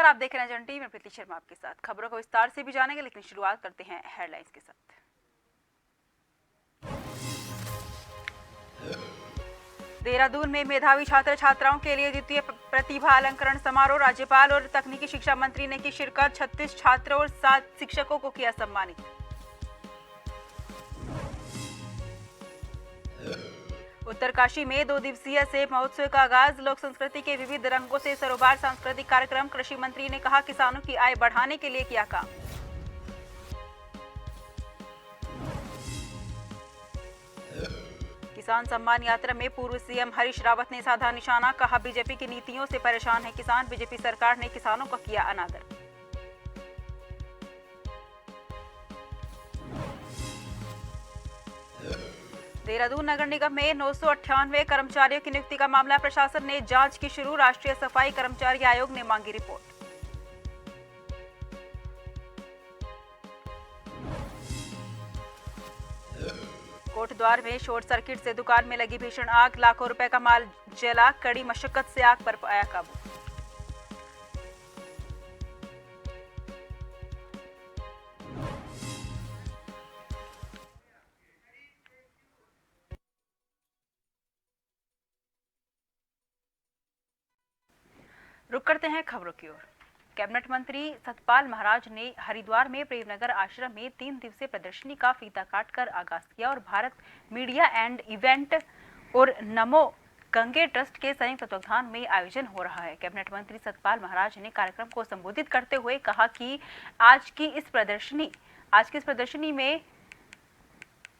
नमस्कार, आप देख रहे हैं जन टीवी में प्रीति शर्मा आपके साथ। खबरों को विस्तार से भी जानेंगे, लेकिन शुरुआत करते हैं हेडलाइंस के साथ। देहरादून में मेधावी छात्र छात्राओं के लिए द्वितीय प्रतिभा अलंकरण समारोह। राज्यपाल और तकनीकी शिक्षा मंत्री ने की शिरकत। 36 छात्रों और 7 शिक्षकों को किया सम्मानित। उत्तरकाशी में 2 दिवसीय सेब महोत्सव का आगाज। लोक संस्कृति के विविध रंगों से सरोबार सांस्कृतिक कार्यक्रम। कृषि मंत्री ने कहा, किसानों की आय बढ़ाने के लिए किया काम। किसान सम्मान यात्रा में पूर्व सीएम हरीश रावत ने साधा निशाना। कहा, बीजेपी की नीतियों से परेशान है किसान। बीजेपी सरकार ने किसानों का किया अनादर। देहरादून नगर निगम में 998 कर्मचारियों की नियुक्ति का मामला। प्रशासन ने जांच की शुरू। राष्ट्रीय सफाई कर्मचारी आयोग ने मांगी रिपोर्ट। कोटद्वार में शॉर्ट सर्किट से दुकान में लगी भीषण आग। लाखों रुपए का माल जला। कड़ी मशक्कत से आग पर पाया काबू। रुक करते हैं खबरों की ओर। कैबिनेट मंत्री सतपाल महाराज ने हरिद्वार में प्रेमनगर आश्रम में 3 दिवसीय प्रदर्शनी का फीता काटकर आगाज किया और भारत मीडिया एंड इवेंट और नमो गंगे ट्रस्ट के संयुक्त तत्वावधान में आयोजन हो रहा है। कैबिनेट मंत्री सतपाल महाराज ने कार्यक्रम को संबोधित करते हुए कहा कि आज की इस प्रदर्शनी में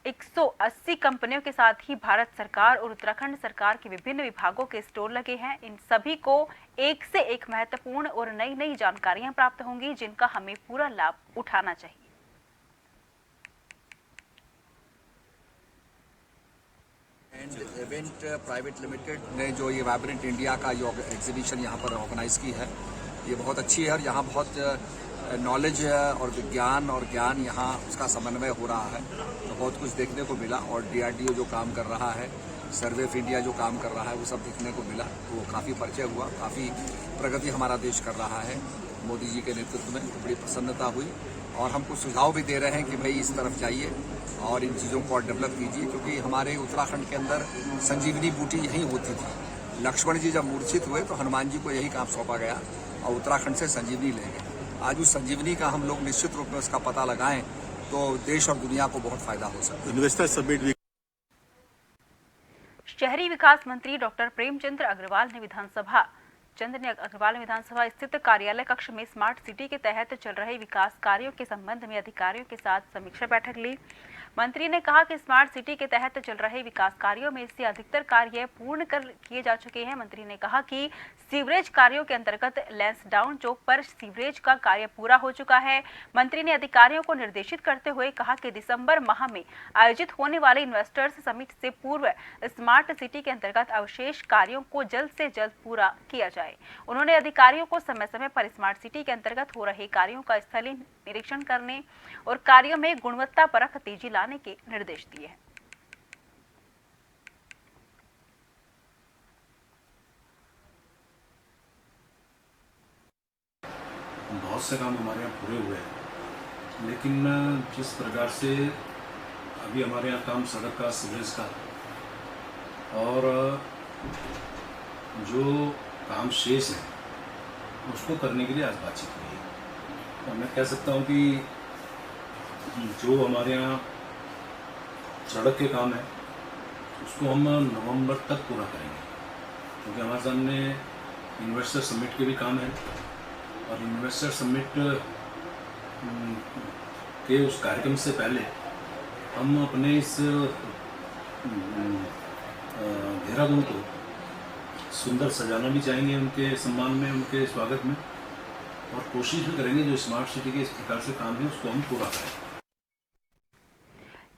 180 कंपनियों के साथ ही भारत सरकार और उत्तराखंड सरकार के विभिन्न विभागों के स्टॉल लगे हैं। इन सभी को एक से एक महत्वपूर्ण और नई नई जानकारियां प्राप्त होंगी, जिनका हमें पूरा लाभ उठाना चाहिए। इवेंट प्राइवेट लिमिटेड ने जो ये वाइब्रेंट इंडिया का जो एग्जीबिशन यहाँ पर ऑर्गेनाइज की है, ये बहुत अच्छी है और यहाँ बहुत नॉलेज और विज्ञान और ज्ञान यहाँ उसका समन्वय हो रहा है, तो बहुत कुछ देखने को मिला। और DRDO जो काम कर रहा है, सर्वे ऑफ इंडिया जो काम कर रहा है, वो सब देखने को मिला, तो काफ़ी परिचय हुआ। काफ़ी प्रगति हमारा देश कर रहा है मोदी जी के नेतृत्व में, तो बड़ी प्रसन्नता हुई। और हम कुछ सुझाव भी दे रहे हैं कि भाई इस तरफ जाइए और इन चीज़ों को और डेवलप कीजिए, क्योंकि हमारे उत्तराखंड के अंदर संजीवनी बूटी यहीं होती थी। लक्ष्मण जी जब मूर्छित हुए तो हनुमान जी को यही काम सौंपा गया और उत्तराखंड से संजीवनी ले गए। आज उस संजीवनी का हम लोग निश्चित रूप में उसका पता लगाएं तो देश और दुनिया को बहुत फायदा हो सकता है। Investor summit. शहरी विकास मंत्री डॉक्टर प्रेमचंद अग्रवाल ने विधानसभा स्थित कार्यालय कक्ष में स्मार्ट सिटी के तहत चल रहे विकास कार्यों के संबंध में अधिकारियों के साथ समीक्षा बैठक ली। मंत्री ने कहा कि स्मार्ट सिटी के तहत चल रहे विकास कार्यों में से अधिकतर कार्य पूर्ण कर किए जा चुके हैं। मंत्री ने कहा कि सीवरेज कार्यों के अंतर्गत लैंसडाउन चौक पर सीवरेज का कार्य पूरा हो चुका है। मंत्री ने अधिकारियों को निर्देशित करते हुए कहा कि दिसंबर माह में आयोजित होने वाले इन्वेस्टर्स समिट से पूर्व स्मार्ट सिटी के अंतर्गत अवशेष कार्यों को जल्द से जल्द पूरा किया जाए। उन्होंने अधिकारियों को समय समय पर स्मार्ट सिटी के अंतर्गत हो रहे कार्यों का स्थलीय निरीक्षण करने और कार्यों में गुणवत्ता परख तेजी लाने के निर्देश दिए हैं। बहुत से काम हमारे यहाँ पूरे हुए हैं, लेकिन जिस प्रकार से अभी हमारे यहाँ काम सड़क का, सीवरेज का और जो काम शेष है उसको करने के लिए आज बातचीत हुई है। और मैं कह सकता हूँ कि जो हमारे यहाँ सड़क के काम है उसको हम नवंबर तक पूरा करेंगे, क्योंकि हमारे सामने इन्वेस्टर समिट के भी काम है और इन्वेस्टर समिट के उस कार्यक्रम से पहले हम अपने इस देहरादून को सुंदर सजाना भी चाहेंगे उनके सम्मान में, उनके स्वागत में, और कोशिश भी करेंगे जो स्मार्ट सिटी के इस प्रकार से काम है उसको हम पूरा करें।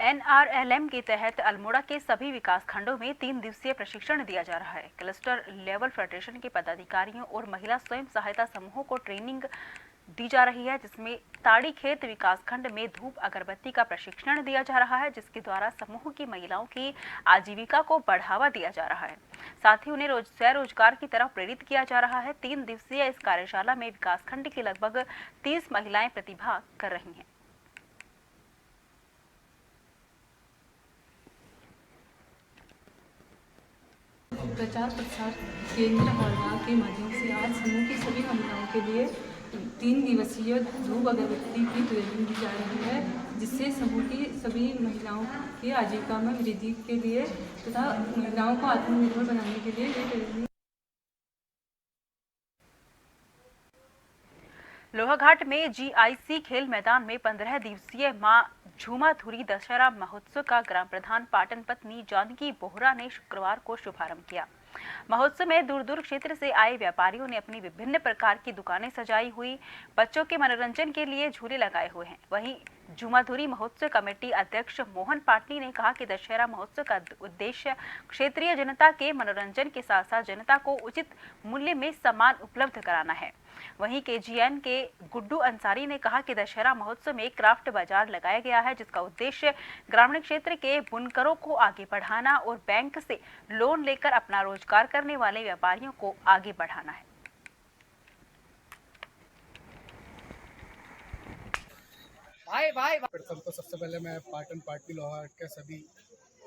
NRLM के तहत अल्मोड़ा के सभी विकास खंडों में 3 दिवसीय प्रशिक्षण दिया जा रहा है। क्लस्टर लेवल फेडरेशन के पदाधिकारियों और महिला स्वयं सहायता समूहों को ट्रेनिंग दी जा रही है, जिसमें ताड़ी खेत विकासखंड में धूप अगरबत्ती का प्रशिक्षण दिया जा रहा है, जिसके द्वारा समूह की महिलाओं की आजीविका को बढ़ावा दिया जा रहा है। साथ ही उन्हें स्वरोजगार की तरफ प्रेरित किया जा रहा है। 3 दिवसीय इस कार्यशाला में विकासखंड की लगभग 30 महिलाएं प्रतिभाग कर रही हैं। प्रचार प्रसार केंद्र हरदा के माध्यम से आज समूह की सभी महिलाओं के लिए 3 दिवसीय धूप अगरबत्ती की ट्रेनिंग दी जा रही है, जिससे समूह की सभी महिलाओं की आजीविका में वृद्धि के लिए तथा महिलाओं को आत्मनिर्भर बनाने के लिए ये ट्रेनिंग। लोहाघाट में जीआईसी खेल मैदान में 15 दिवसीय मां झूमाधुरी दशहरा महोत्सव का ग्राम प्रधान पाटन पत्नी जानकी बोहरा ने शुक्रवार को शुभारंभ किया। महोत्सव में दूर दूर क्षेत्र से आए व्यापारियों ने अपनी विभिन्न प्रकार की दुकानें सजाई हुई, बच्चों के मनोरंजन के लिए झूले लगाए हुए हैं। वहीं झूमाधुरी महोत्सव कमेटी अध्यक्ष मोहन पाटनी ने कहा कि दशहरा महोत्सव का उद्देश्य क्षेत्रीय जनता के मनोरंजन के साथ साथ जनता को उचित मूल्य में सामान उपलब्ध कराना है। वहीं केजीएन के गुड्डू अंसारी ने कहा कि दशहरा महोत्सव में क्राफ्ट बाजार लगाया गया है, जिसका उद्देश्य ग्रामीण क्षेत्र के बुनकरों को आगे बढ़ाना और बैंक से लोन लेकर अपना रोजगार करने वाले व्यापारियों को आगे बढ़ाना है। प्रथम तो सबसे पहले मैं पाटन पार्टी लोहाघाट के सभी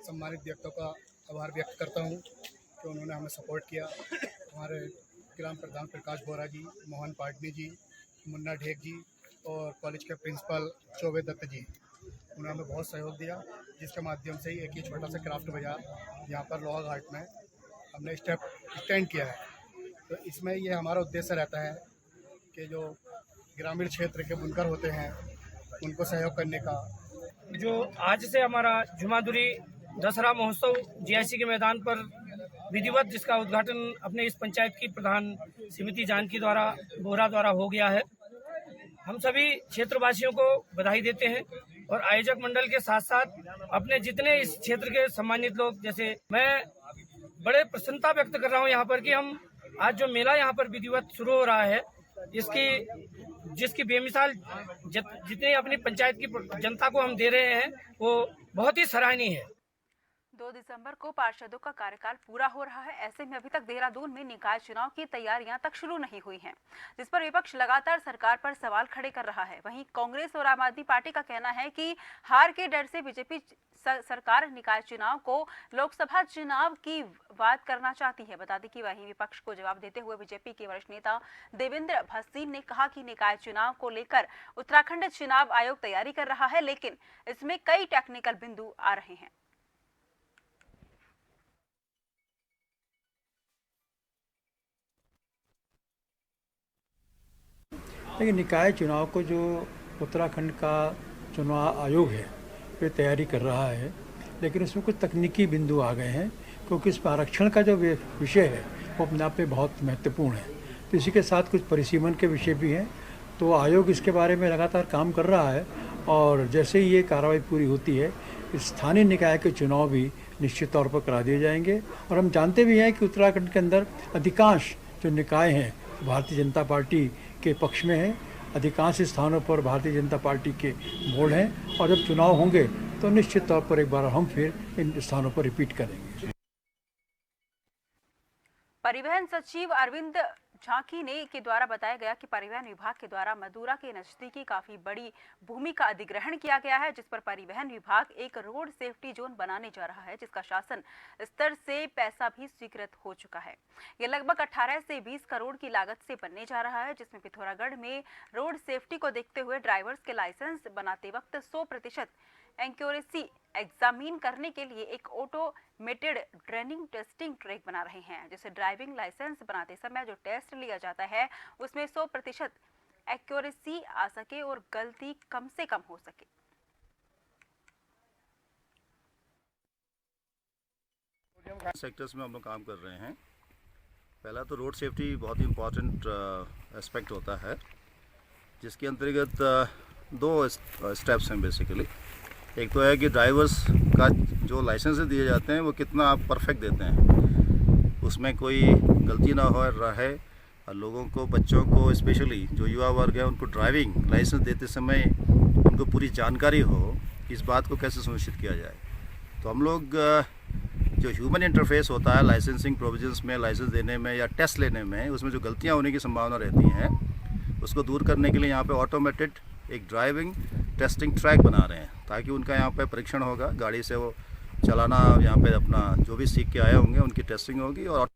सम्मानित व्यक्तियों का आभार व्यक्त करता हूं कि उन्होंने हमें सपोर्ट किया। हमारे ग्राम प्रधान प्रकाश बोरा जी, मोहन पाटनी जी, मुन्ना ढेक जी और कॉलेज के प्रिंसिपल चौबे दत्त जी, उन्होंने हमें बहुत सहयोग दिया, जिसके माध्यम से ही एक ही छोटा सा क्राफ्ट बाजार यहाँ पर लोहाघाट में हमने स्टैंड किया है। तो इसमें ये हमारा उद्देश्य रहता है कि जो ग्रामीण क्षेत्र के बुनकर होते हैं उनको सहयोग करने का। जो आज से हमारा झूमाधुरी दशहरा महोत्सव जीआईसी के मैदान पर विधिवत, जिसका उद्घाटन अपने इस पंचायत की प्रधान श्रीमती जानकी बोहरा द्वारा हो गया है। हम सभी क्षेत्रवासियों को बधाई देते हैं और आयोजक मंडल के साथ साथ अपने जितने इस क्षेत्र के सम्मानित लोग, जैसे मैं बड़े प्रसन्नता व्यक्त कर रहा हूं यहाँ पर कि हम आज जो मेला यहाँ पर विधिवत शुरू हो रहा है, जिसकी बेमिसाल जितनी अपनी पंचायत की जनता को हम दे रहे हैं वो बहुत ही सराहनीय है। 2 दिसंबर को पार्षदों का कार्यकाल पूरा हो रहा है। ऐसे में अभी तक देहरादून में निकाय चुनाव की तैयारियां तक शुरू नहीं हुई हैं, जिस पर विपक्ष लगातार सरकार पर सवाल खड़े कर रहा है। वहीं कांग्रेस और आम आदमी पार्टी का कहना है कि हार के डर से बीजेपी सरकार निकाय चुनाव को लोकसभा चुनाव की बात करना चाहती है। बता दें कि वहीं विपक्ष को जवाब देते हुए बीजेपी के वरिष्ठ नेता देवेंद्र भसीन ने कहा कि निकाय चुनाव को लेकर उत्तराखंड चुनाव आयोग तैयारी कर रहा है, लेकिन इसमें कई टेक्निकल बिंदु आ रहे हैं। लेकिन निकाय चुनाव को जो उत्तराखंड का चुनाव आयोग है वे तैयारी कर रहा है, लेकिन उसमें कुछ तकनीकी बिंदु आ गए हैं, क्योंकि इस आरक्षण का जो विषय है वो अपने आप में बहुत महत्वपूर्ण है। तो इसी के साथ कुछ परिसीमन के विषय भी हैं, तो आयोग इसके बारे में लगातार काम कर रहा है और जैसे ही ये कार्रवाई पूरी होती है स्थानीय निकाय के चुनाव भी निश्चित तौर पर करा दिए जाएंगे। और हम जानते भी हैं कि उत्तराखंड के अंदर अधिकांश जो निकाय हैं भारतीय जनता पार्टी के पक्ष में है, अधिकांश स्थानों पर भारतीय जनता पार्टी के मोड़ हैं और जब चुनाव होंगे तो निश्चित तौर पर एक बार हम फिर इन स्थानों पर रिपीट करेंगे। परिवहन सचिव अरविंद झांकी ने के द्वारा बताया गया कि परिवहन विभाग के द्वारा मदुरा के नजदीकी काफी बड़ी भूमि का अधिग्रहण किया गया है, जिस पर परिवहन विभाग एक रोड सेफ्टी जोन बनाने जा रहा है, जिसका शासन स्तर से पैसा भी स्वीकृत हो चुका है। ये लगभग 18 से 20 करोड़ की लागत से बनने जा रहा है, जिसमें पिथौरागढ़ में रोड सेफ्टी को देखते हुए ड्राइवर्स के लाइसेंस बनाते वक्त 100% एक्यूरेसी एग्जामिन करने के लिए एक ऑटोमेटेड ट्रेनिंग टेस्टिंग ट्रैक बना रहे हैं, जिसे ड्राइविंग लाइसेंस बनाते समय जो टेस्ट लिया जाता है उसमें 100% एक्यूरेसी आ सके और गलती कम से कम हो सके। सेक्टर्स में हम लोग काम कर रहे हैं। पहला तो रोड सेफ्टी बहुत ही इम्पॉर्टेंट एस्पेक्ट होता है, जिसके अंतर्गत 2 स्टेप्स हैं बेसिकली। एक तो है कि ड्राइवर्स का जो लाइसेंस दिए जाते हैं वो कितना आप परफेक्ट देते हैं, उसमें कोई गलती ना हो रहे लोगों को, बच्चों को, स्पेशली जो युवा वर्ग है, उनको ड्राइविंग लाइसेंस देते समय उनको पूरी जानकारी हो, इस बात को कैसे सुनिश्चित किया जाए। तो हम लोग जो ह्यूमन इंटरफेस होता है लाइसेंसिंग प्रोविजंस में, लाइसेंस देने में या टेस्ट लेने में, उसमें जो गलतियां होने की संभावना रहती हैं, उसको दूर करने के लिए यहाँ पे ऑटोमेटेड एक ड्राइविंग टेस्टिंग ट्रैक बना रहे हैं, ताकि उनका यहाँ पे परीक्षण होगा, गाड़ी से वो चलाना, यहाँ पे अपना जो भी सीख के आए होंगे उनकी टेस्टिंग होगी। और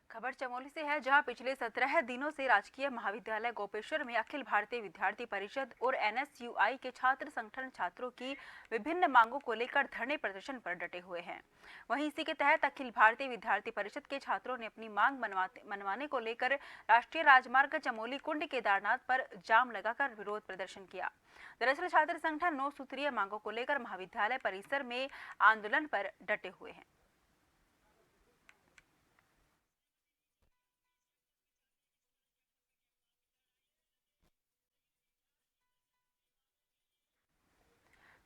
खबर चमोली से है, जहां पिछले 17 दिनों से राजकीय महाविद्यालय गोपेश्वर में अखिल भारतीय विद्यार्थी परिषद और NSUI के छात्र संगठन छात्रों की विभिन्न मांगों को लेकर धरने प्रदर्शन पर डटे हुए हैं। वहीं इसी के तहत अखिल भारतीय विद्यार्थी परिषद के छात्रों ने अपनी मांग मनवाने को लेकर राष्ट्रीय राजमार्ग चमोली कुंड केदारनाथ पर जाम लगाकर विरोध प्रदर्शन किया। दरअसल छात्र संगठन 9 सूत्रीय मांगों को लेकर महाविद्यालय परिसर में आंदोलन पर डटे हुए हैं।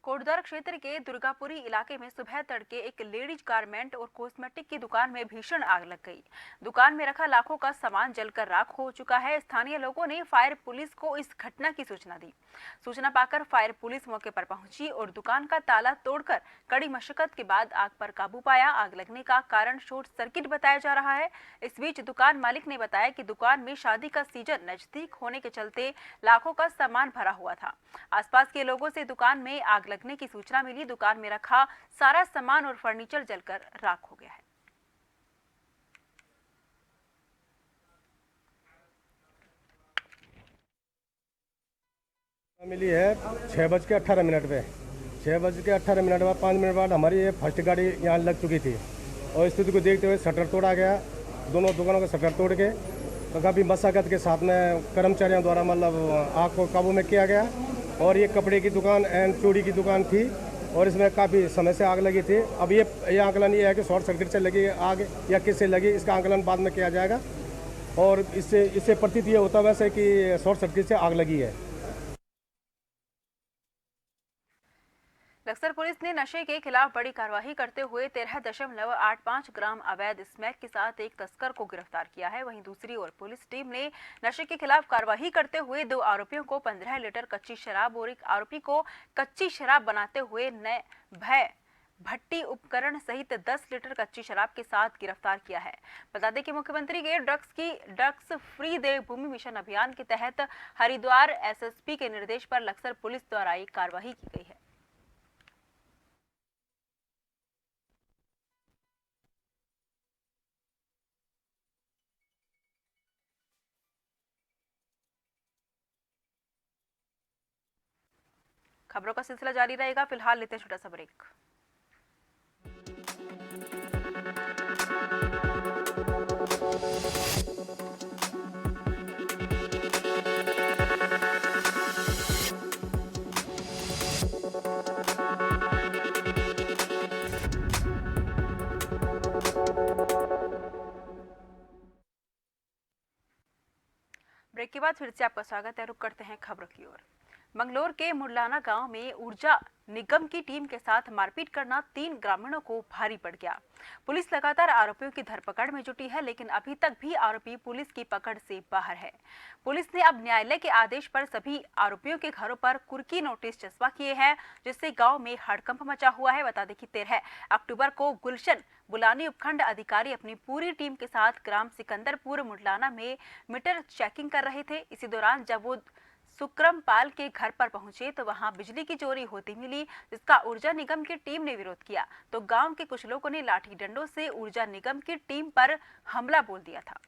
कोटद्वार क्षेत्र के दुर्गापुरी इलाके में सुबह तड़के एक लेडीज गारमेंट और कॉस्मेटिक की दुकान में भीषण आग लग गई। दुकान में रखा लाखों का सामान जलकर राख हो चुका है। स्थानीय लोगों ने फायर पुलिस को इस घटना की सूचना दी। सूचना पाकर फायर पुलिस मौके पर पहुंची और दुकान का ताला तोड़कर कड़ी मशक्कत के बाद आग पर काबू पाया। आग लगने का कारण शॉर्ट सर्किट बताया जा रहा है। इस बीच दुकान मालिक ने बताया कि दुकान में शादी का सीजन नजदीक होने के चलते लाखों का सामान भरा हुआ था। आसपास के लोगों से दुकान में आग लगने की सूचना मिली। दुकान में रखा सारा सामान और फर्नीचर जलकर राख हो गया है। मिली है 6:18 पे। 6:18 बाद 5 मिनट बाद हमारी ये फर्स्ट गाड़ी यहाँ लग चुकी थी और स्थिति को देखते हुए शटर तोड़ा गया। दोनों दुकानों का शटर तोड़ के तो काफ़ी मशक्कत के साथ में कर्मचारियों द्वारा मतलब आग को काबू में किया गया। और ये कपड़े की दुकान एंड चूड़ी की दुकान थी और इसमें काफ़ी समय से आग लगी थी। अब ये आंकलन ये है कि शॉर्ट सर्किट से लगी आग या किससे लगी, इसका आंकलन बाद में किया जाएगा। और इससे प्रतीत ये होता वैसे कि शॉर्ट सर्किट से आग लगी है। लक्सर पुलिस ने नशे के खिलाफ बड़ी कार्रवाई करते हुए 13.85 ग्राम अवैध स्मैक के साथ एक तस्कर को गिरफ्तार किया है। वहीं दूसरी ओर पुलिस टीम ने नशे के खिलाफ कार्रवाई करते हुए 2 आरोपियों को 15 लीटर कच्ची शराब और एक आरोपी को कच्ची शराब बनाते हुए नए भय भट्टी उपकरण सहित 10 लीटर कच्ची शराब के साथ गिरफ्तार किया है। बता दें कि मुख्यमंत्री के ड्रग्स फ्री देवभूमि मिशन अभियान के तहत हरिद्वार SSP के निर्देश पर लक्सर पुलिस द्वारा ये कार्रवाई की गई है। खबरों का सिलसिला जारी रहेगा। फिलहाल लेते हैं छोटा सा ब्रेक। ब्रेक के बाद फिर से आपका स्वागत है। रुक करते हैं खबरों की ओर। मंगलोर के मुरलाना गांव में ऊर्जा निगम की टीम के साथ मारपीट करना 3 ग्रामीणों को भारी पड़ गया। पुलिस लगातार आरोपियों की धरपकड़ में जुटी है, लेकिन अभी तक भी आरोपी पुलिस की पकड़ से बाहर है। पुलिस ने अब न्यायालय के आदेश पर सभी आरोपियों के घरों पर कुर्की नोटिस चस्पा किए हैं, जिससे गांव में हड़कंप मचा हुआ है। बता दें कि 13 अक्टूबर को गुलशन बुलानी उपखंड अधिकारी अपनी पूरी टीम के साथ ग्राम सिकंदरपुर मुरलाना में मीटर चेकिंग कर रहे थे। इसी दौरान जब वो सुक्रम पाल के घर पर पहुंचे तो वहां बिजली की चोरी होती मिली, जिसका ऊर्जा निगम की टीम ने विरोध किया तो गांव के कुछ लोगों ने लाठी डंडों से ऊर्जा निगम की टीम पर हमला बोल दिया था।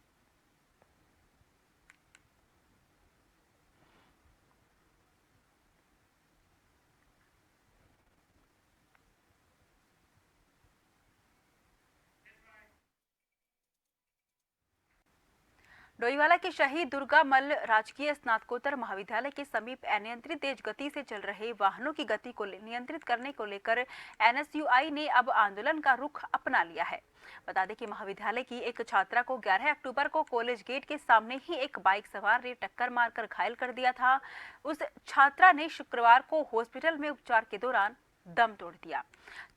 डोईवाला के शहीद दुर्गा मल्ल राजकीय स्नातकोत्तर महाविद्यालय के समीप अनियंत्रित तेज गति से चल रहे वाहनों की गति को नियंत्रित करने को लेकर NSUI ने अब आंदोलन का रुख अपना लिया है। बता दें कि महाविद्यालय की एक छात्रा को 11 अक्टूबर को कॉलेज गेट के सामने ही एक बाइक सवार ने टक्कर मारकर घायल कर दिया था। उस छात्रा ने शुक्रवार को हॉस्पिटल में उपचार के दौरान दम तोड़ दिया।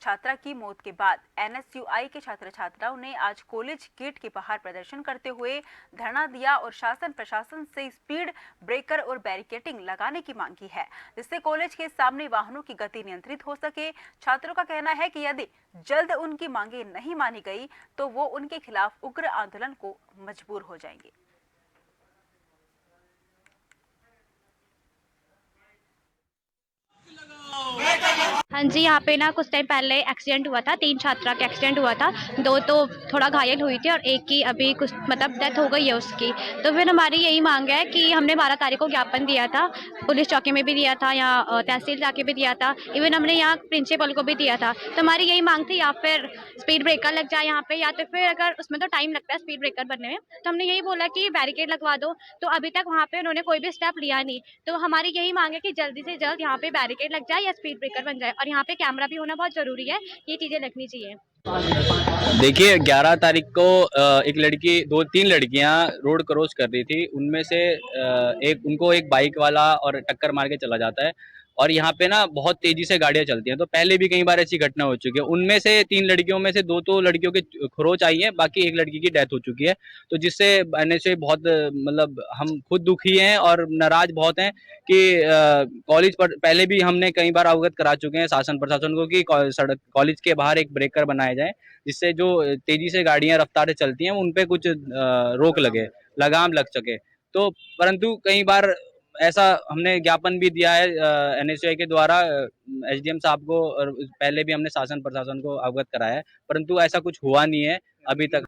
छात्रा की मौत के बाद NSUI के छात्र छात्राओं ने आज कॉलेज गेट के बाहर प्रदर्शन करते हुए धरना दिया और शासन प्रशासन से स्पीड ब्रेकर और बैरिकेडिंग लगाने की मांग की है, जिससे कॉलेज के सामने वाहनों की गति नियंत्रित हो सके। छात्रों का कहना है कि यदि जल्द उनकी मांगे नहीं मानी गई तो वो उनके खिलाफ उग्र आंदोलन को मजबूर हो जाएंगे। हाँ जी, यहाँ पे ना कुछ टाइम पहले एक्सीडेंट हुआ था, 3 छात्रा का एक्सीडेंट हुआ था, 2 तो थोड़ा घायल हुई थी और एक की अभी कुछ मतलब डेथ हो गई है उसकी। तो फिर हमारी यही मांग है कि हमने 12 तारीख को ज्ञापन दिया था, पुलिस चौकी में भी दिया था, यहाँ तहसील जाके भी दिया था, इवन हमने यहाँ प्रिंसिपल को भी दिया था। तो हमारी यही मांग थी या फिर स्पीड ब्रेकर लग जाए यहाँ पे, या तो फिर अगर उसमें तो टाइम लगता है स्पीड ब्रेकर बनने में, तो हमने यही बोला कि बैरिकेड लगवा दो। तो अभी तक वहाँ पे उन्होंने कोई भी स्टेप लिया नहीं। तो हमारी यही मांग है कि जल्दी से जल्द यहाँ पे बैरिकेड लग जाए या स्पीड ब्रेकर बन जाए, और यहाँ पे कैमरा भी होना बहुत जरूरी है, ये चीजें लगनी चाहिए। देखिए 11 तारीख को एक लड़की 2-3 लड़कियां रोड क्रॉस कर रही थी, उनमें से उनको एक बाइक वाला और टक्कर मार के चला जाता है। और यहाँ पे ना बहुत तेजी से गाड़ियां चलती हैं, तो पहले भी कई बार ऐसी घटना हो चुकी है। उनमें से 3 लड़कियों में से 2 तो लड़कियों के खरोच आई है, बाकी एक लड़की की डेथ हो चुकी है। तो जिससे NSUI बहुत मतलब हम खुद दुखी हैं और नाराज बहुत हैं कि कॉलेज पर पहले भी हमने कई बार अवगत करा चुके हैं शासन प्रशासन को कि सड़क कॉलेज के बाहर एक ब्रेकर बनाए जाए, जिससे जो तेजी से गाड़ियां रफ्तार से चलती हैं उन पे कुछ रोक लगे, लगाम लग सके। तो परंतु कई बार ऐसा हमने ज्ञापन भी दिया है NSUI के द्वारा SDM साहब को, और पहले भी हमने शासन प्रशासन को अवगत कराया है, परंतु ऐसा कुछ हुआ नहीं है अभी तक।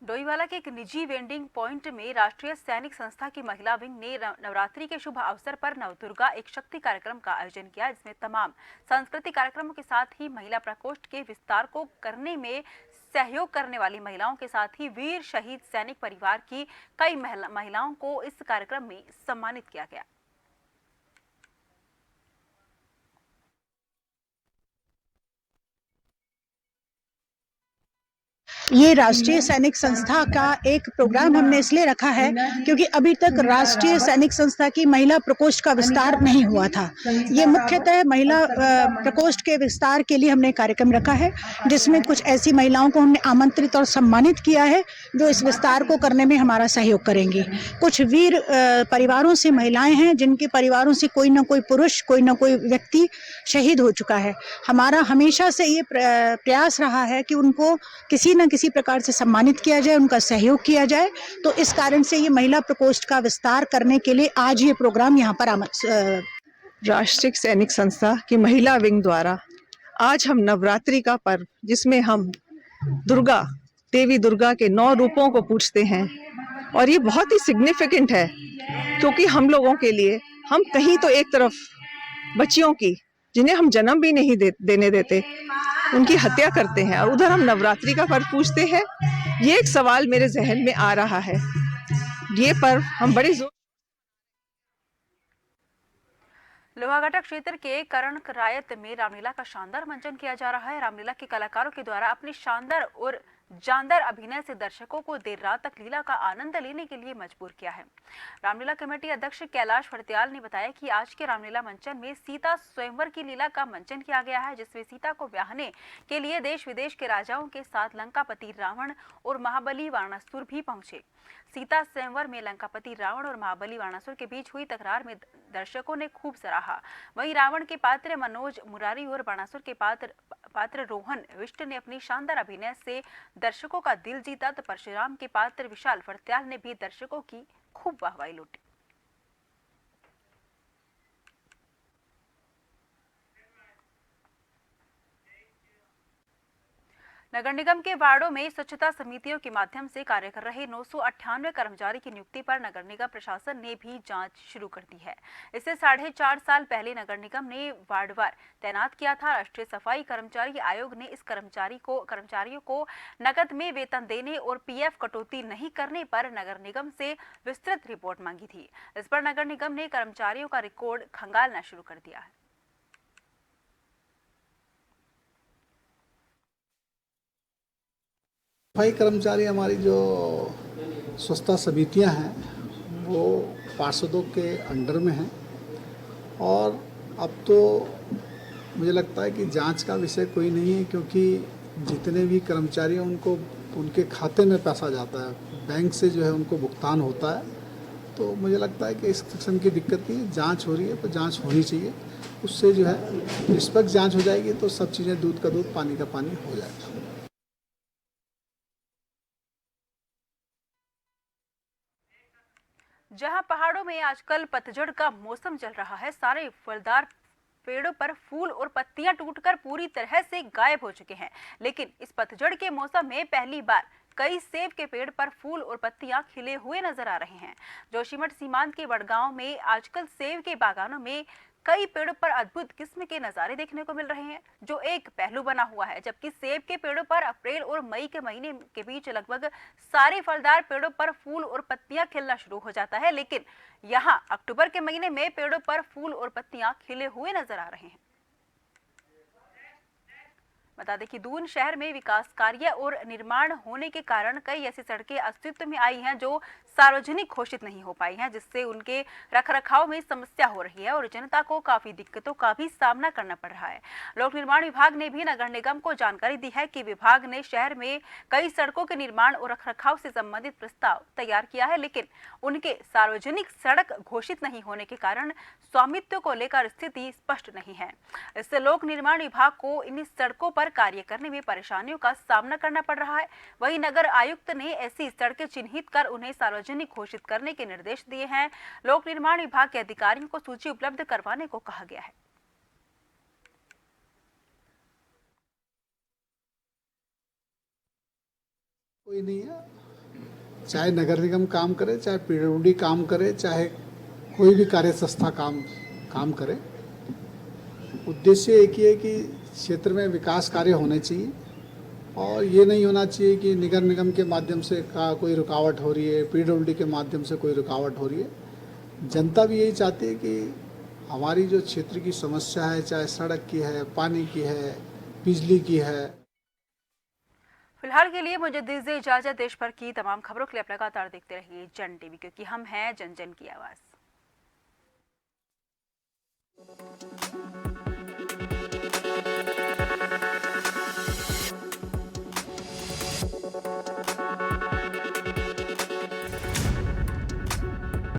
डोईवाला के एक निजी वेंडिंग पॉइंट में राष्ट्रीय सैनिक संस्था की महिला विंग ने नवरात्रि के शुभ अवसर पर नवदुर्गा एक शक्ति कार्यक्रम का आयोजन किया, जिसमें तमाम सांस्कृतिक कार्यक्रमों के साथ ही महिला प्रकोष्ठ के विस्तार को करने में सहयोग करने वाली महिलाओं के साथ ही वीर शहीद सैनिक परिवार की कई महिलाओं को इस कार्यक्रम में सम्मानित किया गया। ये राष्ट्रीय सैनिक संस्था का एक प्रोग्राम हमने इसलिए रखा है क्योंकि अभी तक राष्ट्रीय सैनिक संस्था की महिला प्रकोष्ठ का विस्तार नहीं हुआ था। ये मुख्यतः महिला प्रकोष्ठ के विस्तार के लिए हमने कार्यक्रम रखा है, जिसमें कुछ ऐसी महिलाओं को हमने आमंत्रित और सम्मानित किया है जो इस विस्तार को करने में हमारा सहयोग करेंगी। कुछ वीर परिवारों से महिलाएं हैं जिनके परिवारों से कोई ना कोई पुरुष, कोई ना कोई व्यक्ति शहीद हो चुका है। हमारा हमेशा से ये प्रयास रहा है कि उनको किसी न किसी प्रकार से सम्मानित किया जाए, उनका सहयोग किया जाए। तो इस कारण से ये महिला प्रकोष्ठ का विस्तार करने के लिए आज ये प्रोग्राम यहाँ पर राष्ट्रीय सैनिक संस्था की महिला विंग द्वारा आज हम नवरात्रि का पर्व, जिसमें हम देवी दुर्गा के 9 रूपों को पूजते हैं, और ये बहुत ही सिग्निफिकेंट है क्योंकि हम लोगों के लिए, हम कहीं तो एक तरफ बच्चियों की जिन्हें हम जन्म भी नहीं देने देते, उनकी हत्या करते हैं, और उधर हम नवरात्रि का पर्व पूजते हैं। ये एक सवाल मेरे जहन में आ रहा है। ये पर्व हम बड़े लोहाघाटा क्षेत्र के करण रायत में रामलीला का शानदार मंचन किया जा रहा है। रामलीला के कलाकारों के द्वारा अपनी शानदार और जानदार अभिनय से दर्शकों को देर रात तक लीला का आनंद लेने के लिए मजबूर किया है। रामलीला कमेटी अध्यक्ष कैलाश फड़त्याल ने बताया कि आज के रामलीला मंचन में सीता स्वयंवर की लीला का मंचन किया गया है, जिसमें सीता को ब्याहने के लिए देश विदेश के राजाओं के साथ लंकापति रावण और महाबली वाणासुर भी पहुंचे। सीता स्वयंवर में लंकापति रावण और महाबली वाणासुर के बीच हुई तकरार में दर्शकों ने खूब सराहा। वहीं रावण के पात्र मनोज मुरारी और वाणासुर के पात्र रोहन विष्ट ने अपनी शानदार अभिनय से दर्शकों का दिल जीता, तो परशुराम के पात्र विशाल फड़त्याल ने भी दर्शकों की खूब वाहवाही लूटी। नगर निगम के वार्डों में स्वच्छता समितियों के माध्यम से कार्य कर रहे 998 कर्मचारी की नियुक्ति पर नगर निगम प्रशासन ने भी जांच शुरू कर दी है। इससे 4.5 साल पहले नगर निगम ने वार्डवार तैनात किया था। राष्ट्रीय सफाई कर्मचारी आयोग ने इस कर्मचारियों को नकद में वेतन देने और PF कटौती नहीं करने पर नगर निगम से विस्तृत रिपोर्ट मांगी थी। इस पर नगर निगम ने कर्मचारियों का रिकॉर्ड खंगालना शुरू कर दिया है। सफाई कर्मचारी हमारी जो स्वच्छता समितियां हैं वो पार्षदों के अंडर में हैं और अब तो मुझे लगता है कि जांच का विषय कोई नहीं है, क्योंकि जितने भी कर्मचारी हैं उनको उनके खाते में पैसा जाता है, बैंक से जो है उनको भुगतान होता है। तो मुझे लगता है कि इस किस्म की दिक्कत नहीं है। जांच हो रही है तो जांच होनी चाहिए, उससे जो है निष्पक्ष जांच हो जाएगी तो सब चीज़ें दूध का दूध पानी का पानी हो जाएगा। जहां पहाड़ों में आजकल पतझड़ का मौसम चल रहा है, सारे फलदार पेड़ों पर फूल और पत्तियां टूटकर पूरी तरह से गायब हो चुके हैं। लेकिन इस पतझड़ के मौसम में पहली बार कई सेब के पेड़ पर फूल और पत्तियां खिले हुए नजर आ रहे हैं। जोशीमठ सीमांत के बड़गांव में आजकल सेब के बागानों में कई पेड़ों पर अद्भुत किस्म के नजारे देखने को मिल रहे हैं, जो एक पहलू बना हुआ है। जबकि सेब के पेड़ों पर अप्रैल और मई के महीने के बीच लगभग सारे फलदार पेड़ों पर फूल और पत्तियां खिलना शुरू हो जाता है, लेकिन यहां अक्टूबर के महीने में पेड़ों पर फूल और पत्तियां खिले हुए नजर आ रहे हैं। बता दें कि दून शहर में विकास कार्य और निर्माण होने के कारण कई ऐसी सड़कें अस्तित्व में आई हैं जो सार्वजनिक घोषित नहीं हो पाई हैं, जिससे उनके रखरखाव में समस्या हो रही है और जनता को काफी दिक्कतों का भी सामना करना पड़ रहा है। लोक निर्माण विभाग ने भी नगर निगम को जानकारी दी है कि विभाग ने शहर में कई सड़कों के निर्माण और रखरखाव से संबंधित प्रस्ताव तैयार किया है, लेकिन उनके सार्वजनिक सड़क घोषित नहीं होने के कारण स्वामित्व को लेकर स्थिति स्पष्ट नहीं है। इससे लोक निर्माण विभाग को इन सड़कों पर कार्य करने में परेशानियों का सामना करना पड़ रहा है। वहीं नगर आयुक्त ने ऐसी सड़कें चिन्हित कर उन्हें सार्वजनिक घोषित करने के निर्देश दिए हैं। लोक निर्माण विभाग के अधिकारियों को सूची उपलब्ध करवाने को कहा गया है। कोई नहीं है, चाहे नगर निगम काम करे, चाहे पीडब्ल्यूडी काम करे, चाहे कोई भी कार्य संस्था काम करे, उद्देश्य एक ही है कि क्षेत्र में विकास कार्य होने चाहिए और ये नहीं होना चाहिए कि नगर निगम के माध्यम से कोई रुकावट हो रही है, पीडब्ल्यूडी के माध्यम से कोई रुकावट हो रही है। जनता भी यही चाहती है कि हमारी जो क्षेत्र की समस्या है, चाहे सड़क की है, पानी की है, बिजली की है। फिलहाल के लिए मुझे दीजिए इजाजत। देश भर की तमाम खबरों के लिए आप लगातार देखते रहिए जन टीवी, क्योंकि हम हैं जन जन की आवाज।